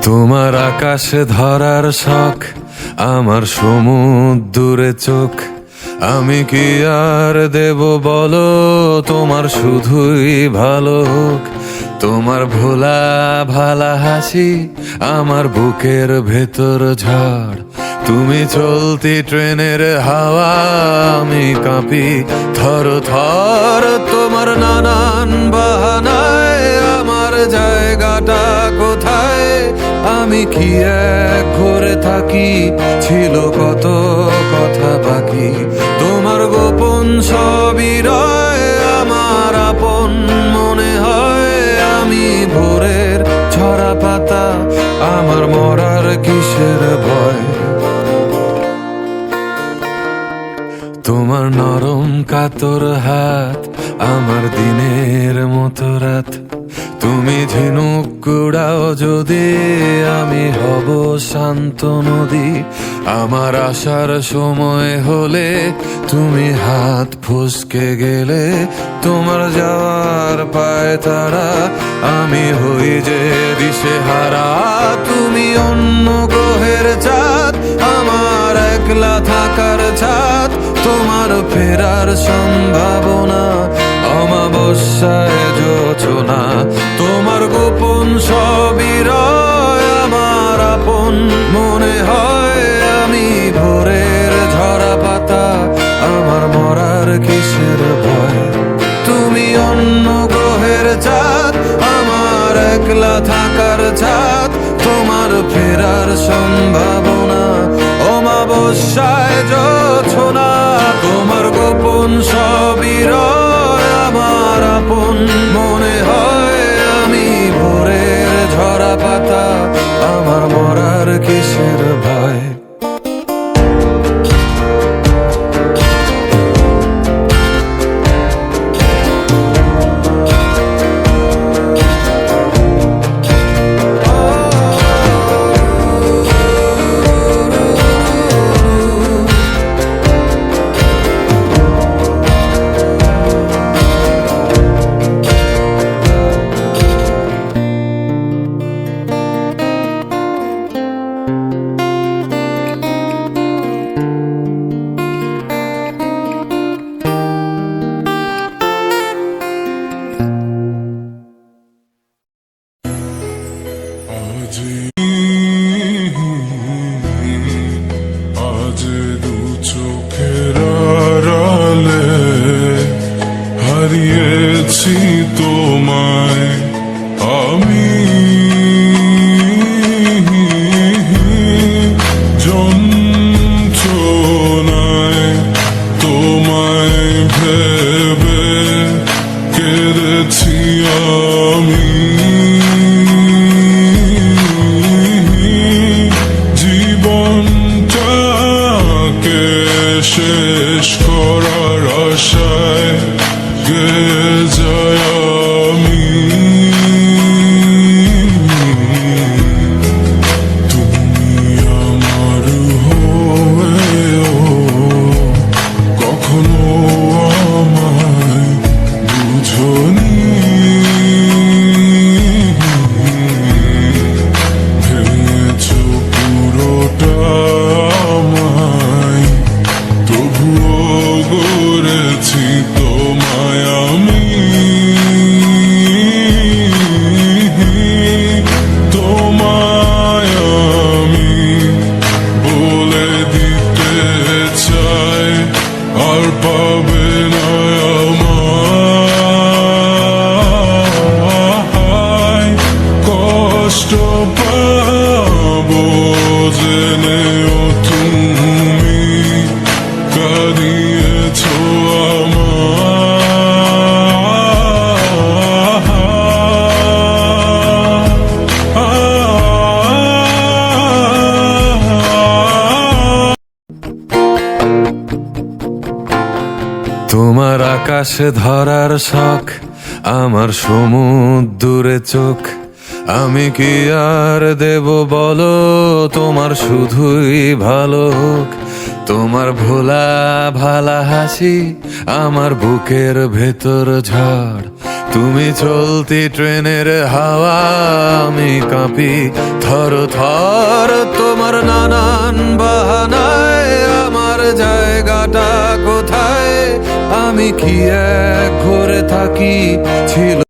তোমার আকাশে ধরার শখ, আমার সমুদ্রে চোখ। আমি কি আর দেব বলো, তোমার শুধুই ভালো হোক। তোমার ভোলা ভালা হাসি আমার বুকের ভেতর ঝড়। তুমি চলতি ট্রেনের হাওয়া, আমি কাঁপি থর থর। তোমার নানান বাহানায় আমার জায়গাটা কোথায়? আমি কি এক ঘরে থাকি, ছিল কত কথা বাকি। তোমার গোপন সবই রয়, আমার আপন মনে হয়। আমি ভোরের ঝরা পাতা, আমার মরার কিসের ভয়? তোমার নরম কাতর হাত আমার দিনের মতো রাত। তুমি ঝিনুক কুড়াও যদি, আমি হব শান্ত নদী। আমার আসার সময় হলে তুমি হাত ফসকে গেলে। তোমার যাওয়ার পায় তারা, আমি হই যে দিশেহারা। তুমি অন্য গ্রহের চাঁদ, আমার একলা থাকার ছাদ। তোমার ফেরার সম্ভাবনা অমাবস্যায় জোছনা। তোমার গোপন সবই রয়, আমার আপন মনে হয়। আমি ভোরের ঝরা পাতা, আমার মরার কিসের ভয়? তুমি অন্য গ্রহের চাঁদ, আমার একলা থাকার ছাদ। তোমার ফেরার সম্ভাবনা অমাবস্যায় জোছনা। তোমার গোপন সবই রয়, আমার আপন মনে হয়। আমি ভোরের ঝরা পাতা, আমার মরার কিসের ভয়? আজ দু চোখের আড়ালে হারিয়েছি তোমায় আমি। যন্ত্রণায় তোমায় ভেবে কেঁদেছি আমি। শেষ করার আশায় গেয়ে যায় আমি। তুমি আমার হয়েও কখনো আমায় বুঝোনি। ভেঙেছ পুরোটা আমায়, তবুও গড়েছি তোমায় আমি। তোমায় আমি বলে দিতে চাই, আর পাবে না আমায়। কষ্ট পাবো জেনেও তুমি কাঁদিয়েছ তোমার আকাশে ধরার শখ, আমার সমুদ্রে চোখ। আমি কি আর দেব বলো, তোমার শুধুই ভালো হোক। তোমার ভোলা ভালা হাসি আমার বুকের ভেতর ঝড়। তুমি চলতি ট্রেনের হাওয়া, আমি কাঁপি থর থর তোমার নানান বাহানায়। আমার জায়গাটা কোথায়, আমি কি এক ঘরে থাকি ছিল